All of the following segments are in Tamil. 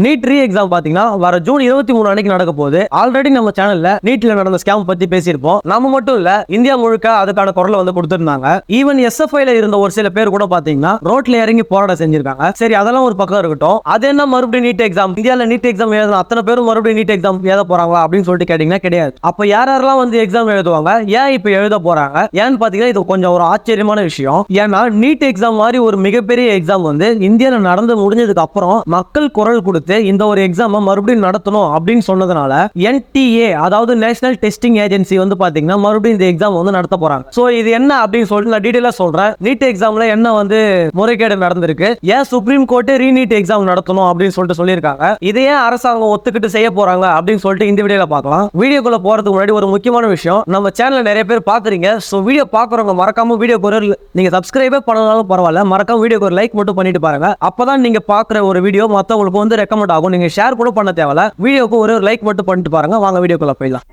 நீட் ரீ எக்ஸாம் பாத்தீங்கன்னா வர ஜூன் 23 அன்னைக்கு நடக்க போகுது. ஆல்ரெடி நம்ம சேனல்ல நீட்ல நடந்த ஸ்கேம் பத்தி பேசியிருப்போம். நம்ம மட்டும் இல்ல, இந்தியா முழுக்க அதுக்கான குரலை வந்து கொடுத்திருந்தாங்க. ஈவன் எஸ்எஃப்ஐல இருந்த ஒரு சில பேர் கூட பாத்தீங்கன்னா ரோட்ல இறங்கி போராட்டம் செஞ்சிருக்காங்க. சரி, அதெல்லாம் ஒரு பக்கம் இருக்கட்டும். அது என்ன மறுபடியும் நீட் எக்ஸாம், இந்தியால நீட் எக்ஸாம் எழுதுன அத்தனை பேரும் மறுபடியும் நீட் எக்ஸாம் எழுத போறாங்களா அப்படின்னு சொல்லிட்டு கேட்டீங்கன்னா கிடையாது. அப்ப யாரெல்லாம் வந்து எக்ஸாம் எழுதுவாங்க, ஏன் இப்ப எழுத போறாங்க, ஏன்னு பாத்தீங்கன்னா இது கொஞ்சம் ஒரு ஆச்சரியமான விஷயம். ஏன்னா நீட் எக்ஸாம் மாதிரி ஒரு மிகப்பெரிய எக்ஸாம் வந்து இந்தியால நடந்து முடிஞ்சதுக்கு அப்புறம் மக்கள் குரல் கொடுத்து இந்த ஒரு எக்ஸாம் மறுபடியும் நடத்தணும் அப்படின்னு சொன்னதுனால NTA, அதாவது நேஷனல் டெஸ்டிங் ஏஜென்சி வந்து பாத்தீங்கன்னா மறுபடியும் இந்த எக்ஸாம் வந்து நடத்த போறாங்க. சோ இது என்ன அப்படின்னு சொல்லிட்டு நான் டீடைலா சொல்றேன். நீட் எக்ஸாம்ல என்ன வந்து முறைகேடு நடந்திருக்கு, ஏன் சுப்ரீம் கோர்ட் ரீநீட் எக்ஸாம் நடத்தணும் அப்படின்னு சொல்லிட்டு சொல்லியிருக்காங்க, இதையே அரசாங்கம் ஒத்துக்கிட்டு செய்ய போறாங்க அப்படின்னு சொல்லிட்டு இந்த வீடியோல பார்க்கலாம். வீடியோக்குள்ள போறதுக்கு முன்னாடி ஒரு முக்கியமான விஷயம், நம்ம சேனல்ல நிறைய பேர் பாக்குறீங்க. சோ வீடியோ பாக்குறவங்க மறக்காம வீடியோக்கு ஒரு நீங்க சப்ஸ்கிரைபே பண்ணாலும் பரவாயில்ல, மறக்காம வீடியோக்கு ஒரு லைக் மட்டும் பண்ணிட்டு பாருங்க. அப்பதான் நீங்க பாக்குற ஒரு வீடியோ மத்தவங்களுக்கு வந்து ரெக்கமெண்ட் ஆகும். நீங்க ஷேர் கூட பண்ண தேவையில்ல, வீடியோக்கு ஒரு லைக் மட்டும் பண்ணிட்டு பாருங்க. வாங்க வீடியோக்குள்ள போயிடலாம்.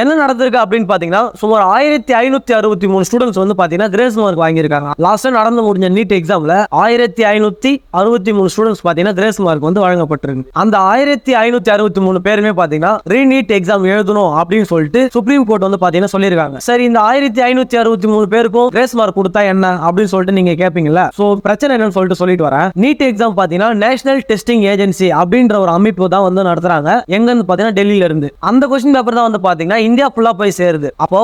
என்ன நடந்திருக்கு அப்படின்னு பாத்தீங்கன்னா, சுமார் 1563 ஸ்டூடெண்ட்ஸ் வந்து பாத்தீங்கன்னா கிரேஸ் மார்க் வாங்கியிருக்காங்க. லாஸ்டா நடந்து முடிஞ்ச நீட் எக்ஸாம்ல 1563 ஸ்டூடெண்ட்ஸ் பாத்தீங்கன்னா கிரேஸ் மார்க் வந்து வழங்கப்பட்டிருக்கு. அந்த 1563 பேருமே பாத்தீங்கன்னா ரீநீட் எக்ஸாம் எழுதணும் அப்படின்னு சொல்லிட்டு சுப்ரீம் கோர்ட் வந்து பாத்தீங்கன்னா சொல்லியிருக்காங்க. சரி, இந்த 1563 பேருக்கும் கிரேஸ் மார்க் கொடுத்தா என்ன அப்படின்னு சொல்லிட்டு நீங்க கேட்பீங்கல்ல. சோ பிரச்சனை என்னன்னு சொல்லிட்டு சொல்லிட்டு வரேன். நீட் எக்ஸாம் பாத்தீங்கன்னா நேஷனல் டெஸ்டிங் ஏஜென்சி அப்படின்ற ஒரு அமைப்பு தான் வந்து நடத்துறாங்க. எங்கன்னு பாத்தீங்கன்னா டெல்லியில இருந்து. அந்த கொஸ்டின் பேப்பர் தான் வந்து பாத்தீங்கன்னா இந்தியா ஃபுல்லா போய் சேருது. அப்போ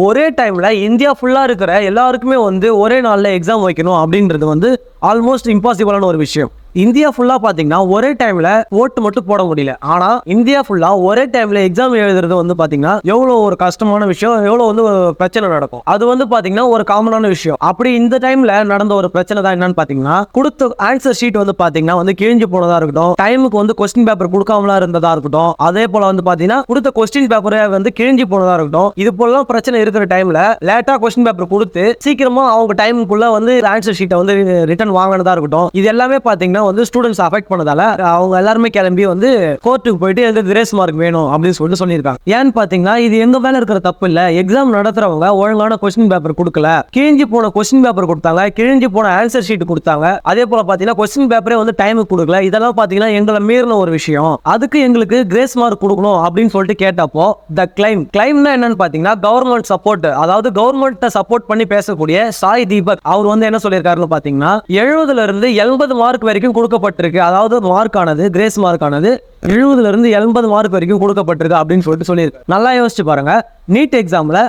ஒரே டைம்ல இந்தியா ஃபுல்லா இருக்கிற எல்லாருக்குமே வந்து ஒரே நாள்ல எக்ஸாம் வைக்கணும் அப்படின்றது வந்து ஆல்மோஸ்ட் இம்பாசிபிளான ஒரு விஷயம். இந்தியா ஃபுல்லா பாத்தீங்கன்னா ஒரே டைம்ல ஓட்டு மட்டும் போட முடியல. ஆனா இந்தியா ஃபுல்லா ஒரே டைம்ல எக்ஸாம் எழுதுறது வந்து பாத்தீங்கன்னா எவ்வளவு ஒரு கஷ்டமான விஷயம், எவ்வளவு வந்து பிரச்சனை நடக்கும். அது வந்து பாத்தீங்கன்னா ஒரு காமனான விஷயம். அப்படி இந்த டைம்ல நடந்த ஒரு பிரச்சனை தான் என்னன்னு பாத்தீங்கன்னா, கொடுத்த ஆன்சர் ஷீட் வந்து பாத்தீங்கன்னா வந்து கிழிஞ்சு போனதா இருக்கட்டும், டைமுக்கு வந்து கொஸ்டின் பேப்பர் கொடுக்காமலா இருந்ததா இருக்கட்டும், அதே போல வந்து பாத்தீங்கன்னா கொடுத்த கொஸ்டின் பேப்பரை வந்து கிழிஞ்சு போனதா இருக்கட்டும், இது போல பிரச்சனை இருக்கிற டைம்ல லேட்டா கொஸ்டின் பேப்பர் கொடுத்து சீக்கிரமா அவங்க டைமுக்குள்ள வந்து ஆன்சர் ஷீட்டை வந்து ரிட்டர்ன் வாங்கினதா இருக்கட்டும், இது எல்லாமே பாத்தீங்கன்னா வந்து ஸ்டூடண்ட்ஸ் அஃபெக்ட் பண்ணதால அவங்க எல்லாருமே கிளம்பி வந்து கோர்ட்டுக்கு போயிட்டு எந்த கிரேஸ் மார்க் வேணும் அப்படின்னு சொல்லிட்டு சொல்லியிருக்காங்க. ஏன்னு பாத்தீங்கன்னா இது எங்க மேல இருக்கிற தப்பு இல்ல. எக்ஸாம் நடத்துறவங்க ஒழுங்கான கொஸ்டின் பேப்பர் கொடுக்கல, கிழிஞ்சு போன கொஸ்டின் பேப்பர் கொடுத்தாங்க, கிழிஞ்சு போன ஆன்சர் ஷீட் கொடுத்தாங்க, அதே போல பாத்தீங்கன்னா கொஸ்டின் பேப்பரே வந்து டைமுக்கு கொடுக்கல. இதெல்லாம் பாத்தீங்கன்னா எங்களை மீறின ஒரு விஷயம். அதுக்கு எங்களுக்கு கிரேஸ் மார்க் கொடுக்கணும் அப்படின்னு சொல்லிட்டு கேட்டப்போ த கிளைம்னா என்னன்னு பாத்தீங்கன்னா கவர்மெண்ட் சப்போர்ட், அதாவது கவர்மெண்ட் சப்போர்ட் பண்ணி பேசக்கூடிய சாய் தீபக் அவர் வந்து என்ன சொல்லியிருக்காருன்னு பாத்தீங்கன்னா 70ல இருந்து 80 மார்க் வரைக்கும் கொடுக்கப்பட்டிருக்கு. அதாவது மார்க் ஆனது கிரேஸ் மார்க் ஆனது 70ல இருந்து 80 மார்க் வரைக்கும் கொடுக்கப்பட்டிருக்கு அப்படின்னு சொல்லிட்டு சொல்லியிருக்கு. நல்லா யோசிச்சு பாருங்க. நீட் எக்ஸாம்ல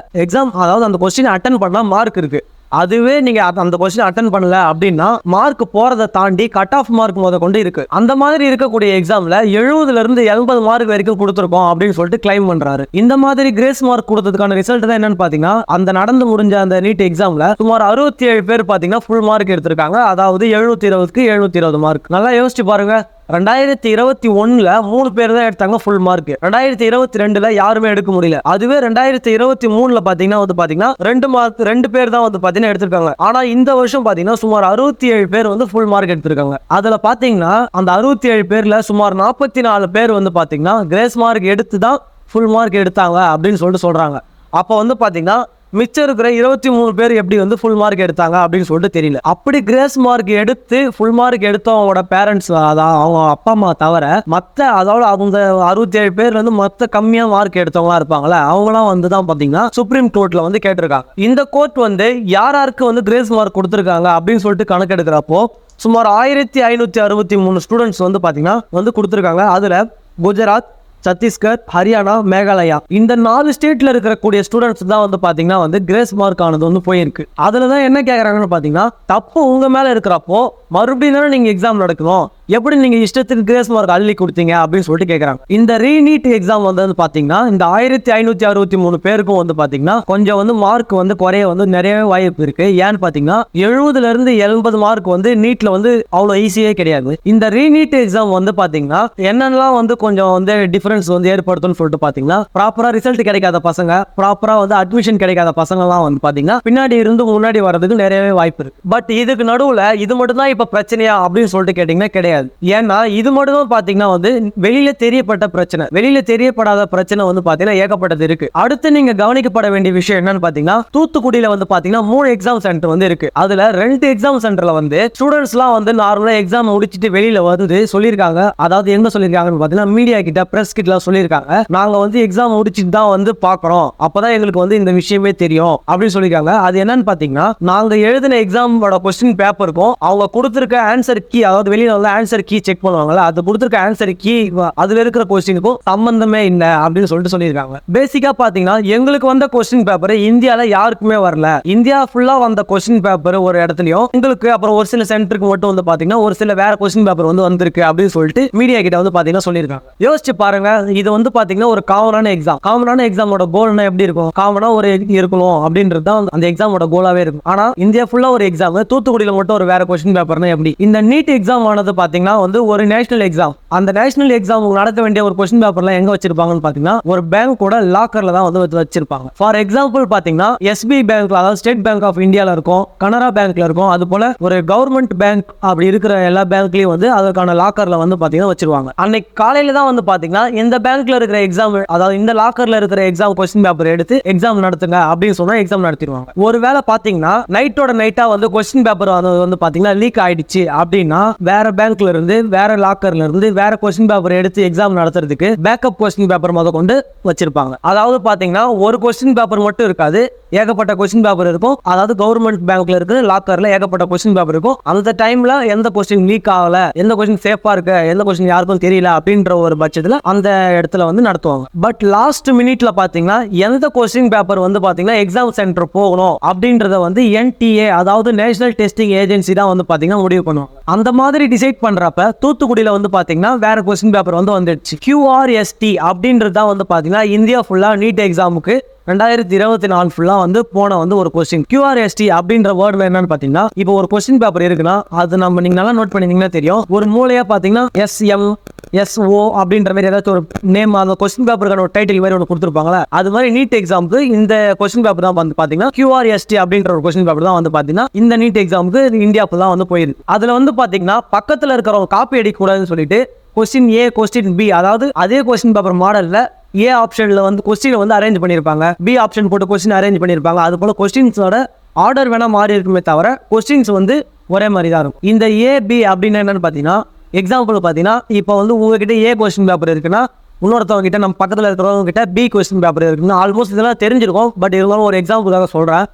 அதாவது அந்த கொஸ்டின் அட்டென்ட் பண்ணா மார்க் இருக்கு. அதுவே நீங்க அந்த கொஸ்டின் அட்டென்ட் பண்ணல அப்படின்னா மார்க் போறதை தாண்டி கட் ஆஃப் மார்க் முத கொண்டு இருக்கு. அந்த மாதிரி இருக்கக்கூடிய எக்ஸாம்ல 70ல இருந்து 80 மார்க் வரைக்கும் கொடுத்துருக்கோம் அப்படின்னு சொல்லிட்டு கிளைம் பண்றாரு. இந்த மாதிரி கிரேஸ் மார்க் கொடுத்ததுக்கான ரிசல்ட் தான் என்னன்னு பாத்தீங்கன்னா, அந்த நடந்து முடிஞ்ச அந்த நீட் எக்ஸாம்ல சுமார் 67 பேர் பாத்தீங்கன்னா ஃபுல் மார்க் எடுத்திருக்காங்க. அதாவது 720க்கு 720 மார்க். நல்லா யோசிச்சு பாருங்க. 2021ல 3 பேர் தான் எடுத்தாங்க ஃபுல் மார்க். 2022ல யாருமே எடுக்க முடியல. அதுவே 2023ல பாத்தீங்கன்னா 2 பேர் தான் வந்து பாத்தீங்கன்னா எடுத்திருக்காங்க. ஆனா இந்த வருஷம் பாத்தீங்கன்னா சுமார் 67 பேர் வந்து ஃபுல் மார்க் எடுத்திருக்காங்க. அதுல பாத்தீங்கன்னா அந்த 67 பேர்ல சுமார் 44 பேர் வந்து பாத்தீங்கன்னா கிரேஸ் மார்க் எடுத்து தான் ஃபுல் மார்க் எடுத்தாங்க அப்படின்னு சொல்லிட்டு சொல்றாங்க. அப்ப வந்து பாத்தீங்கன்னா மிச்சம் இருக்கிற 23 பேர் எப்படி வந்து ஃபுல் மார்க் எடுத்தாங்க அப்படின்னு சொல்லிட்டு தெரியல. அப்படி கிரேஸ் மார்க் எடுத்து ஃபுல் மார்க் எடுத்தவங்களோட பேரண்ட்ஸ், அதாவது அவங்க அப்பா அம்மா தவிர மற்ற, அதாவது அவங்க 67 பேர் வந்து மற்ற கம்மியா மார்க் எடுத்தவங்களா இருப்பாங்களே, அவங்களாம் வந்து தான் பாத்தீங்கன்னா சுப்ரீம் கோர்ட்ல வந்து கேட்டிருக்காங்க. இந்த கோர்ட் வந்து யாருக்கு வந்து கிரேஸ் மார்க் கொடுத்திருக்காங்க அப்படின்னு சொல்லிட்டு கணக்கெடுக்கிறப்போ சுமார் 1563 ஸ்டூடெண்ட்ஸ் வந்து பாத்தீங்கன்னா வந்து கொடுத்திருக்காங்க. அதுல குஜராத், சத்தீஸ்கர், ஹரியானா, மேகாலயா இந்த 4 ஸ்டேட்ல இருக்கக்கூடிய ஸ்டூடெண்ட்ஸ் தான் வந்து பாத்தீங்கன்னா வந்து கிரேஸ் மார்க் ஆனது வந்து போயிருக்கு. அதுலதான் என்ன கேக்குறாங்கன்னு பாத்தீங்கன்னா, தப்பு உங்க மேல இருக்கிறப்போ மறுபடியும் தானே நீங்க எக்ஸாம் நடக்கணும், எப்படி நீங்க இஷ்டத்துக்கு கிரேஸ் மார்க் அள்ளி கொடுத்தீங்க அப்படின்னு சொல்லிட்டு கேக்குறாங்க. இந்த ரீநீட் எக்ஸாம் வந்து பாத்தீங்கன்னா இந்த 1563 பேருக்கும் வந்து பாத்தீங்கன்னா கொஞ்சம் வந்து மார்க் வந்து குறைய வந்து நிறைய வாய்ப்பு இருக்கு. ஏன்னு பாத்தீங்கன்னா 70ல இருந்து 80 மார்க் வந்து நீட்ல வந்து அவ்வளவு ஈஸியே கிடையாது. இந்த ரீநீட் எக்ஸாம் வந்து பாத்தீங்கன்னா என்னென்னலாம் வந்து கொஞ்சம் வந்து டிஃபரன்ஸ் டிஃபரன்ஸ் வந்து ஏற்படுத்தும்னு சொல்லிட்டு பாத்தீங்கன்னா ப்ராப்பரா ரிசல்ட் கிடைக்காத பசங்க, ப்ராப்பரா வந்து அட்மிஷன் கிடைக்காத பசங்க எல்லாம் வந்து பாத்தீங்கன்னா பின்னாடி இருந்து முன்னாடி வர்றதுக்கு நிறையவே வாய்ப்பு இருக்கு. பட் இதுக்கு நடுவுல இது மட்டும் தான் இப்ப பிரச்சனையா அப்படின்னு சொல்லிட்டு கேட்டீங்கன்னா கிடையாது. ஏன்னா இது மட்டும் தான் பாத்தீங்கன்னா வந்து வெளியில தெரியப்பட்ட பிரச்சனை, வெளியில தெரியப்படாத பிரச்சனை வந்து பாத்தீங்கன்னா ஏகப்பட்டது இருக்கு. அடுத்து நீங்க கவனிக்கப்பட வேண்டிய விஷயம் என்னன்னு பாத்தீங்கன்னா தூத்துக்குடியில வந்து பாத்தீங்கன்னா 3 எக்ஸாம் சென்டர் வந்து இருக்கு. அதுல 2 எக்ஸாம் சென்டர்ல வந்து ஸ்டூடெண்ட்ஸ் எல்லாம் வந்து நார்மலா எக்ஸாம் முடிச்சிட்டு வெளியில வந்து சொல்லியிருக்காங்க. அதாவது எங்க சொல்லியிருக்காங்கன்னு பாத்தீங்கன்னா மீடியா கிட்ட, பிரஸ் கிட்ட சொல்லியிருக்காங்க, நாங்க வந்து எக்ஸாம் முடிச்சிட்டு தான் வந்து பாக்குறோம், அப்பதான் எங்களுக்கு வந்து இந்த விஷயமே தெரியும் அப்படின்னு சொல்லியிருக்காங்க. அது என்னன்னு பாத்தீங்கன்னா நாங்க எழுதின எக்ஸாமோட கொஸ்டின் பேப்பருக்கும் அவங்க கொடுத்திருக்க ஆன்சர் கீ, அதாவது வெளியில வந்து ஆன்சர் கீ செக் பண்ணுவாங்கல்ல, அது கொடுத்திருக்க ஆன்சர் கீ அதுல இருக்கிற கொஸ்டினுக்கும் சம்பந்தமே இல்லை அப்படின்னு சொல்லிட்டு சொல்லியிருக்காங்க. பேசிக்கா பாத்தீங்கன்னா எங்களுக்கு வந்த கொஸ்டின் பேப்பர் இந்தியால யாருக்குமே வரல. இந்தியா ஃபுல்லா வந்த கொஸ்டின் பேப்பர் ஒரு இடத்துலயும் எங்களுக்கு, அப்புறம் ஒரு சில சென்டருக்கு மட்டும் வந்து பாத்தீங்கன்னா ஒரு சில வேற கொஸ்டின் பேப்பர் வந்து வந்திருக்கு அப்படின்னு சொல்லிட்டு மீடியா கிட்ட வந்து பாத்தீங்கன்னா சொல்லியிருக்காங்க. யோசிச்சு பாருங்க, இது வந்து பாத்தீங்கன்னா ஒரு காமனான எக்ஸாம். காமனான எக்ஸாமோட கோல்னா எப்படி இருக்கும்? காமனா ஒரு இருக்கணும் அப்படின்றது தான் அந்த எக்ஸாமோட கோலாவே இருக்கும். ஆனா இந்தியா ஃபுல்லா ஒரு எக்ஸாம், தூத்துக்குடியில மட்டும் ஒரு வேற கொஸ்டின் பேப்பர்னா எப்படி? இந்த நீட் எக்ஸாம் ஆனது பாத்தீங்கன்னா வந்து ஒரு நேஷனல் எக்ஸாம். அந்த நேஷனல் எக்ஸாம் நடத்த வேண்டிய ஒரு கொஸ்டின் பேப்பர்லாம் எங்க வச்சிருப்பாங்கன்னு பாத்தீங்கன்னா ஒரு பேங்கோட லாக்கர்ல தான் வந்து வச்சிருப்பாங்க. ஃபார் எக்ஸாம்பிள் பாத்தீங்கன்னா SBI பேங்க்ல, அதாவது ஸ்டேட் பேங்க் ஆஃப் இந்தியால இருக்கும், கனரா பேங்க்ல இருக்கும், அது போல ஒரு கவர்மெண்ட் பேங்க் அப்படி இருக்கிற எல்லா பேங்க்லயும் வந்து அதற்கான லாக்கர்ல வந்து பாத்தீங்கன்னா வச்சிருவாங்க. அன்னைக்கு காலையில தான் வந்து பாத்தீங்கன்னா இந்த பேங்க்ல இருக்கிற எக்ஸாம், அதாவது இந்த லாக்கர்ல இருக்கிற எக்ஸாம் கொஸ்டின் பேப்பர் எடுத்து எக்ஸாம் நடத்துங்க அப்படின்னு சொன்னா எக்ஸாம் நடத்திடுவாங்க. ஒருவேளை பாத்தீங்கன்னா நைட்டோட நைட்டா வந்து கொஸ்டின் பேப்பர் வந்து பாத்தீங்கன்னா லீக் ஆயிடுச்சு அப்படின்னா வேற பேங்க்ல இருந்து, வேற லாக்கர்ல இருந்து வேற கொஸ்டின் பேப்பர் எடுத்து எக்ஸாம் நடத்துறதுக்கு பேக்கப் கொஸ்டின் பேப்பர் முத கொண்டு வச்சிருப்பாங்க. அதாவது பாத்தீங்கன்னா ஒரு கொஸ்டின் பேப்பர் மட்டும் இருக்காது, ஏகப்பட்ட கொஸ்டின் பேப்பர் இருக்கும். அதாவது கவர்மெண்ட் பேங்க்ல இருக்கிற லாக்கர்ல ஏகப்பட்ட கொஸ்டின் பேப்பர் இருக்கும். அந்த டைம்ல எந்த கொஸ்டின் லீக் ஆகல, எந்த கொஸ்டின் சேஃபா இருக்கு, எந்த கொஸ்டின் யாருக்கும் தெரியல அப்படின்ற ஒரு பட்சத்துல அந்த இடத்துல வந்து நடத்துவாங்க. பட் லாஸ்ட் மினிட்ல பாத்தீங்கன்னா எந்த கொஸ்டின் பேப்பர் வந்து பாத்தீங்கன்னா எக்ஸாம் சென்டர் போகணும் அப்படின்றத வந்து NTA, அதாவது நேஷனல் டெஸ்டிங் ஏஜென்சி தான் வந்து பாத்தீங்கன்னா முடிவு பண்ணுவாங்க. அந்த மாதிரி டிசைட் பண்றப்ப தூத்துக்குடியில வந்து பாத்தீங்கன்னா வேற கொஸ்டின் பேப்பர் வந்து வந்துடுச்சு. QRST அப்படின்றது தான் வந்து பாத்தீங்கன்னா இந்தியா ஃபுல்லா நீட் எக்ஸாமுக்கு 2024 ஃபுல்லா வந்து போன வந்து ஒரு கொஸ்டின். QRST அப்படின்ற வேர்ட்ல என்னன்னு பாத்தீங்கன்னா இப்போ ஒரு கொஸ்டின் பேப்பர் இருக்குன்னா அது நம்ம நீங்க நல்லா நோட் பண்ணிருந்தீங்கன்னா தெரியும், ஒரு மூலையா பாத்தீங்கன்னா SMSO அப்படின்ற மாதிரி ஏதாச்சும் ஒரு நேம், அந்த கொஸ்டின் பேப்பருக்கான ஒரு டைட்டில் மாதிரி ஒன்று கொடுத்துருப்பாங்களா, அது மாதிரி நீட் எக்ஸாமுக்கு இந்த கொஸ்டின் பேப்பர் தான் வந்து பாத்தீங்கன்னா QRST அப்படின்ற ஒரு கொஸ்டின் பேப்பர் தான் வந்து பாத்தீங்கன்னா இந்த நீட் எக்ஸாமுக்கு இந்தியா ஃபுல்லா வந்து போயிருக்கு. அதுல வந்து பாத்தீங்கன்னா பக்கத்துல இருக்கிறவங்க காப்பி அடிக்க கூடாதுன்னு சொல்லிட்டு கொஸ்டின் A, கொஸ்டின் B, அதாவது அதே கொஸ்டின் பேப்பர் மாடல்ல A ஆப்ஷன்ல வந்து கொஸ்டின் வந்து அரேஞ்ச் பண்ணியிருப்பாங்க, B ஆப்ஷன் போட்டு கொஸ்டின் அரேஞ்ச் பண்ணியிருப்பாங்க. அது போல கொஸ்டின்ஸோட ஆர்டர் வேணா மாறி இருக்குமே தவிர கொஸ்டின்ஸ் வந்து ஒரே மாதிரி தான் இருக்கும். இந்த AB அப்படின்னு என்னன்னு பார்த்தீங்கன்னா, எக்ஸாம்பிள் பார்த்தீங்கன்னா இப்போ வந்து உங்ககிட்ட A கொஸ்டின் பேப்பர் இருக்குன்னா இன்னொருத்தவங்க கிட்ட, நம்ம பக்கத்தில் இருக்கிறவங்க கிட்ட B கொஸ்டின் பேப்பர் இருக்குன்னா ஆல்மோஸ்ட் இதெல்லாம் தெரிஞ்சிருக்கும். பட் இருந்தாலும் ஒரு எக்ஸாம்பிளுக்காக சொல்கிறேன்,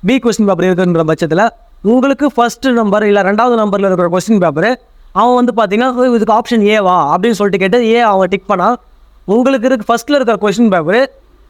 B கொஸ்டின் பேப்பர் இருக்குன்ற பட்சத்தில் உங்களுக்கு ஃபர்ஸ்ட் நம்பர் இல்லை 2வது நம்பரில் இருக்கிற கொஸ்டின் பேப்பர் அவன் வந்து பார்த்தீங்கன்னா இதுக்கு ஆப்ஷன் ஏவா அப்படின்னு சொல்லிட்டு கேட்டு அவங்க டிக் பண்ணா உங்களுக்கு இருக்கு ஃபர்ஸ்ட்ல இருக்கிற கொஸ்டின் பேப்பர்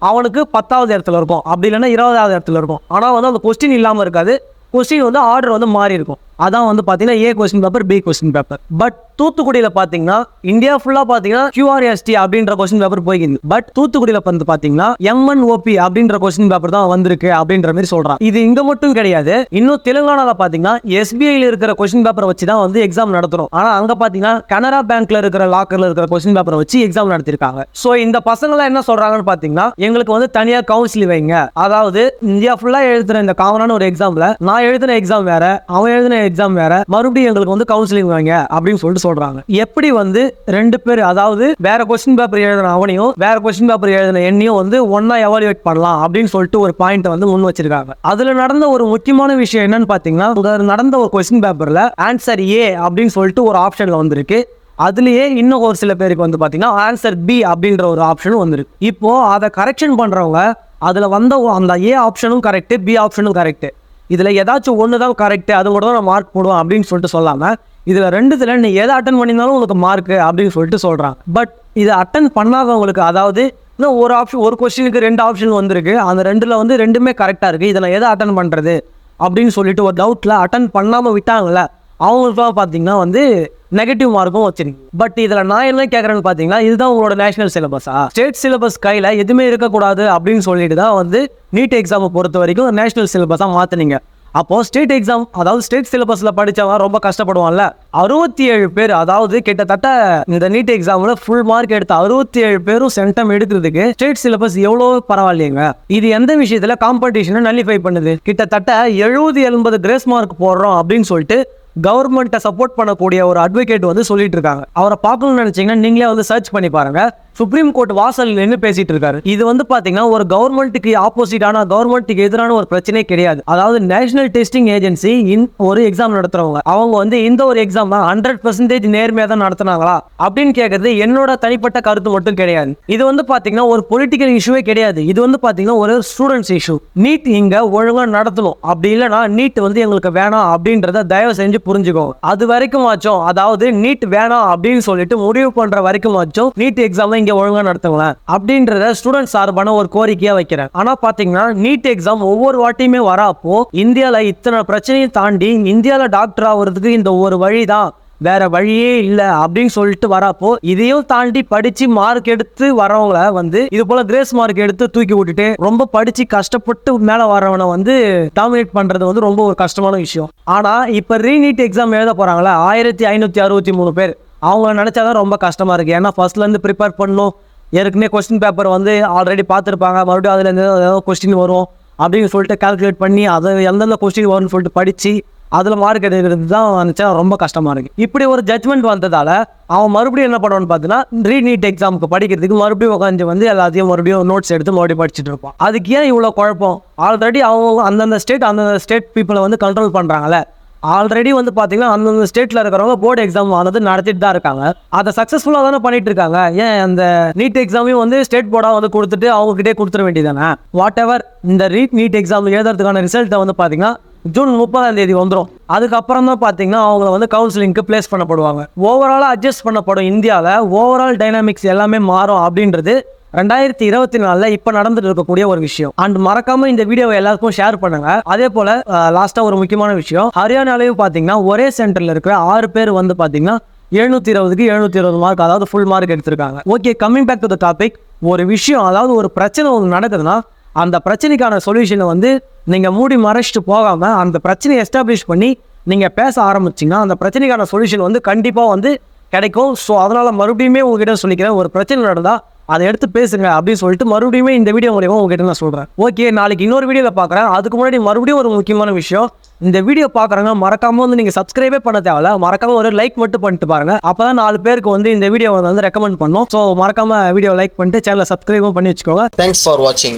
அவனுக்கு 10வது இடத்துல இருக்கும், அப்படி இல்லைன்னா 20வது இடத்துல இருக்கும். ஆனால் வந்து அந்த கொஸ்டின் இல்லாமல் இருக்காது, கொஸ்டின் வந்து ஆர்டர் வந்து மாறி இருக்கும். அதான் வந்து பார்த்தீங்கன்னா A question paper, B question paper. But தூத்துக்குடியில் பார்த்தீங்கன்னா இந்தியா ஃபுல்லாக பார்த்தீங்கன்னா QRST அப்படின்ற கொஸ்டின் பேப்பர் போய்க்குது. பட் தூத்துக்குடியில் வந்து பார்த்தீங்கன்னா MNOP அப்படின்ற கொஸ்டின் பேப்பர் தான் வந்திருக்கு அப்படின்ற மாதிரி சொல்றாங்க. இது இங்க மட்டும் கிடையாது, இன்னும் தெலுங்கானால பார்த்தீங்கன்னா SBIல இருக்கிற கொஸ்டின் பேப்பரை வச்சு தான் வந்து எக்ஸாம் நடத்துறோம். ஆனால் அங்கே பார்த்தீங்கன்னா கனரா பேங்க்ல இருக்கிற லாக்கர்ல இருக்கிற கொஸ்டின் பேப்பரை வச்சு எக்ஸாம் நடத்திருக்காங்க. ஸோ இந்த பசங்களாம் என்ன சொல்றாங்கன்னு பார்த்தீங்கன்னா எங்களுக்கு வந்து தனியாக கவுன்சிலிங் வைங்க, அதாவது இந்தியா ஃபுல்லாக எழுதுற இந்த காமனான ஒரு எக்ஸாம்ல நான் எழுதின எக்ஸாம் வேற, அவன் எழுதின எக்ஸாம் வேற, மறுபடியும் எங்களுக்கு வந்து கவுன்சிலிங் வைங்க அப்படின்னு சொல்லிட்டு சொல்றாங்க. எப்படி வந்து 2 பேர், அதாவது வேற கொஸ்டின் பேப்பர் எழுதின அவனையும் வேற கொஸ்டின் பேப்பர் எழுதின என்னையும் வந்து ஒன்னா எவாலுவேட் பண்ணலாம் அப்படின்னு சொல்லிட்டு ஒரு பாயிண்ட் வந்து முன் வச்சிருக்காங்க. அதுல நடந்த ஒரு முக்கியமான விஷயம் என்னன்னு பாத்தீங்கன்னா, நடந்த ஒரு கொஸ்டின் பேப்பர்ல ஆன்சர் A அப்படின்னு சொல்லிட்டு ஒரு ஆப்ஷன்ல வந்திருக்கு. அதுலயே இன்னும் ஒரு சில பேருக்கு வந்து பாத்தீங்கன்னா ஆன்சர் B அப்படின்ற ஒரு ஆப்ஷனும் வந்திருக்கு. இப்போ அதை கரெக்ஷன் பண்றவங்க அதுல வந்த அந்த A ஆப்ஷனும் கரெக்ட், B ஆப்ஷனும் கரெக்ட், இதுல ஏதாச்சும் ஒன்று தான் கரெக்ட், அது மட்டும் தான் நான் மார்க் போடுவோம் அப்படின்னு சொல்லிட்டு சொல்லாம இதுல 2த்துல நீ எதை அட்டன் பண்ணியிருந்தாலும் உங்களுக்கு மார்க் அப்படின்னு சொல்லிட்டு சொல்றாங்க. பட் இதை அட்டன் பண்ணாதவங்களுக்கு, அதாவது இன்னும் ஒரு ஆப்ஷன், ஒரு கொஸ்டினுக்கு 2 ஆப்ஷன் வந்திருக்கு, அந்த 2ல வந்து 2மே கரெக்டா இருக்கு, இதை நான் எதை அட்டன் பண்றது அப்படின்னு சொல்லிட்டு ஒரு டவுட்ல அட்டன் பண்ணாம விட்டாங்கல்ல, அவங்களுக்குலாம் பார்த்தீங்கன்னா வந்து நெகட்டிவ் மார்க்கும் வச்சிருக்கு. பட் இதில் நான் என்ன கேட்குறேன்னு பார்த்தீங்கன்னா, இதுதான் உங்களோட நேஷனல் சிலபஸா? ஸ்டேட் சிலபஸ் கையில் எதுவுமே இருக்கக்கூடாது அப்படின்னு சொல்லிட்டு தான் வந்து நீட் எக்ஸாமை பொறுத்த வரைக்கும் நேஷனல் சிலபஸாக மாற்றினீங்க. அப்போ ஸ்டேட் எக்ஸாம் அதாவது ஸ்டேட் சிலபஸ்ல படிச்சவங்க ரொம்ப கஷ்டப்படுவான்ல. 67 பேர், அதாவது கிட்டத்தட்ட இந்த நீட் எக்ஸாம்ல ஃபுல் மார்க் எடுத்த 67 பேரும் சென்டம் எடுக்கிறதுக்கு ஸ்டேட் சிலபஸ் எவ்வளவு பரவாயில்லைங்க. இது எந்த விஷயத்துல காம்படிஷனை நல்லிஃபை பண்ணுது? கிட்டத்தட்ட 70-80 கிரேஸ் மார்க் போடுறோம் அப்படின்னு சொல்லிட்டு கவர்மெண்ட்டை சப்போர்ட் பண்ணக்கூடிய ஒரு அட்வொகேட் வந்து சொல்லிட்டு இருக்காங்க. அவரை பார்க்கணும்னு நினைச்சீங்கன்னா நீங்களே வந்து சர்ச் பண்ணி பாருங்க. சுப்ரீம் கோர்ட் வாசல் நின்று பேசிட்டு இருக்காரு. இது வந்து பாத்தீங்கன்னா ஒரு கவர்மெண்ட்டுக்கு ஆப்போசிட்டான, கவர்மெண்ட்டுக்கு எதிரான ஒரு பிரச்சனை கிடையாது. அதாவது நேஷனல் டெஸ்டிங் ஏஜென்சி ஒரு எக்ஸாம் நடத்துறவங்க, அவங்க வந்து இந்த ஒரு எக்ஸாம் 100% நேர்மையா தான் நடத்தினாங்களா அப்படின்னு கேட்கறது என்னோட தனிப்பட்ட கருத்து மட்டும் கிடையாது. இது வந்து பாத்தீங்கன்னா ஒரு பொலிட்டிக்கல் இஷ்யூவே கிடையாது. இது வந்து பாத்தீங்கன்னா ஒரு ஸ்டூடெண்ட்ஸ் இஷ்யூ. நீட் இங்க ஒழுங்கா நடத்தணும், அப்படி இல்லைன்னா நீட் வந்து எங்களுக்கு வேணாம் அப்படின்றத தயவு செஞ்சு புரிஞ்சுக்கோங்க. அது வரைக்கும் ஆச்சும், அதாவது நீட் வேணாம் அப்படின்னு சொல்லிட்டு முடிவு பண்ற வரைக்கும் ஆச்சும் நீட் எக்ஸாம் ஒழுங்கா நடத்துங்களேன் அப்படின்றத ஸ்டூடெண்ட் சார்பான ஒரு கோரிக்கையா வைக்கிறேன். ஆனா பாத்தீங்கன்னா நீட் எக்ஸாம் ஒவ்வொரு வாட்டியுமே வரப்போ இந்தியால இத்தனை பிரச்சனையை தாண்டி இந்தியால டாக்டர் ஆகுறதுக்கு இந்த ஒரு வழிதான், வேற வழியே இல்லை அப்படின்னு சொல்லிட்டு வரப்போ இதையும் தாண்டி படிச்சு மார்க் எடுத்து வரவங்கள வந்து இது போல கிரேஸ் மார்க் எடுத்து தூக்கி விட்டுட்டு ரொம்ப படிச்சு கஷ்டப்பட்டு மேல வரவனை வந்து டாமினேட் பண்றது வந்து ரொம்ப ஒரு கஷ்டமான விஷயம். ஆனா இப்ப ரீநீட் எக்ஸாம் எழுத போறாங்களா 1563 பேர், அவங்கள நினைச்சாதான் ரொம்ப கஷ்டமா இருக்கு. ஏன்னா ஃபர்ஸ்ட்ல இருந்து ப்ரிப்பேர் பண்ணணும், ஏற்கனவே கொஸ்டின் பேப்பர் வந்து ஆல்ரெடி பார்த்துருப்பாங்க, மறுபடியும் அதுல இருந்து ஏதாவது கொஸ்டின் வரும் அப்படின்னு சொல்லிட்டு கால்குலேட் பண்ணி அதை எந்தெந்த கொஸ்டின் வரும்னு சொல்லிட்டு படிச்சு அதுல மார்க் எடுக்கிறது தான் நினைச்சா ரொம்ப கஷ்டமா இருக்கு. இப்படி ஒரு ஜட்மெண்ட் வந்ததால அவன் மறுபடியும் என்ன பண்ணுவான்னு பார்த்தீங்கன்னா ரீநீட் எக்ஸாமுக்கு படிக்கிறதுக்கு மறுபடியும் உட்காந்து வந்து எல்லாத்தையும் மறுபடியும் நோட்ஸ் எடுத்து மறுபடியும் படிச்சுட்டு இருப்பான். அதுக்கு ஏன் இவ்வளோ குழப்பம்? ஆல்ரெடி அவங்க அந்தந்த ஸ்டேட் பீப்புளை வந்து கண்ட்ரோல் பண்றாங்கல்ல. ஆல்ரெடி வந்து பார்த்தீங்கன்னா அந்தந்த ஸ்டேட்டில் இருக்கிறவங்க போர்டு எக்ஸாம் வந்து நடத்திட்டு தான் இருக்காங்க. அதை சக்ஸஸ்ஃபுல்லாக தானே பண்ணிட்டு இருக்காங்க. ஏன் அந்த நீட் எக்ஸாமையும் வந்து ஸ்டேட் போர்டாக வந்து கொடுத்துட்டு அவங்ககிட்டே கொடுத்துட வேண்டியதானே? வாட் எவர் இந்த நீட் எக்ஸாம் எழுதுறதுக்கான ரிசல்ட்டை வந்து பார்த்தீங்கன்னா ஜூன் 30 வந்துடும். அதுக்கப்புறம் தான் பார்த்தீங்கன்னா அவங்கள வந்து கவுன்சிலிங்க்கு பிளேஸ் பண்ணப்படுவாங்க. ஓவராலாக அட்ஜஸ்ட் பண்ணப்படும். இந்தியாவில் ஓவரால் டைனாமிக்ஸ் எல்லாமே மாறும் அப்படின்றது 2024 இப்ப நடந்துட்டு இருக்கக்கூடிய ஒரு விஷயம். அண்ட் மறக்காம இந்த வீடியோவை எல்லாருக்கும் ஷேர் பண்ணுங்க. அதே போல லாஸ்டா ஒரு முக்கியமான விஷயம், ஹரியானாலையும் பாத்தீங்கன்னா ஒரே சென்டர்ல இருக்கிற 6 பேர் வந்து பாத்தீங்கன்னா 720க்கு 720 மார்க், அதாவது ஃபுல் மார்க் எடுத்திருக்காங்க. Okay, coming back to the topic. ஒரு விஷயம், அதாவது ஒரு பிரச்சனை ஒன்று நடக்குதுன்னா அந்த பிரச்சனைக்கான சொல்யூஷனை வந்து நீங்க மூடி மறைச்சிட்டு போகாம அந்த பிரச்சனையை எஸ்டாப்ளிஷ் பண்ணி நீங்க பேச ஆரம்பிச்சீங்கன்னா அந்த பிரச்சனைக்கான சொல்யூஷன் வந்து கண்டிப்பா வந்து கிடைக்கும். ஸோ அதனால மறுபடியுமே உங்ககிட்ட சொல்லிக்கிறேன், ஒரு பிரச்சனை நடந்தா அதை எடுத்து பேசுங்க அப்படின்னு சொல்லிட்டு மறுபடியும் இந்த வீடியோ மூலியமா உங்ககிட்ட நான் சொல்றேன். ஓகே, நாளைக்கு இன்னொரு வீடியோவில் பார்க்குறேன். அதுக்கு முன்னாடி மறுபடியும் ஒரு முக்கியமான விஷயம், இந்த வீடியோ பார்க்குறாங்க மறக்காம வந்து நீங்க சப்ஸ்கிரைபே பண்ண தேவையில்ல, மறக்காம ஒரு லைக் மட்டும் பண்ணிட்டு பாருங்க. அப்பதான் 4 பேருக்கு வந்து இந்த வீடியோ வந்து ரெக்கமெண்ட் பண்ணும். ஸோ மறக்காம வீடியோ லைக் பண்ணிட்டு சேனலை சப்ஸ்கிரைபும் பண்ணி வச்சுக்கோங்க. தேங்க்ஸ் ஃபார் வாட்சிங்.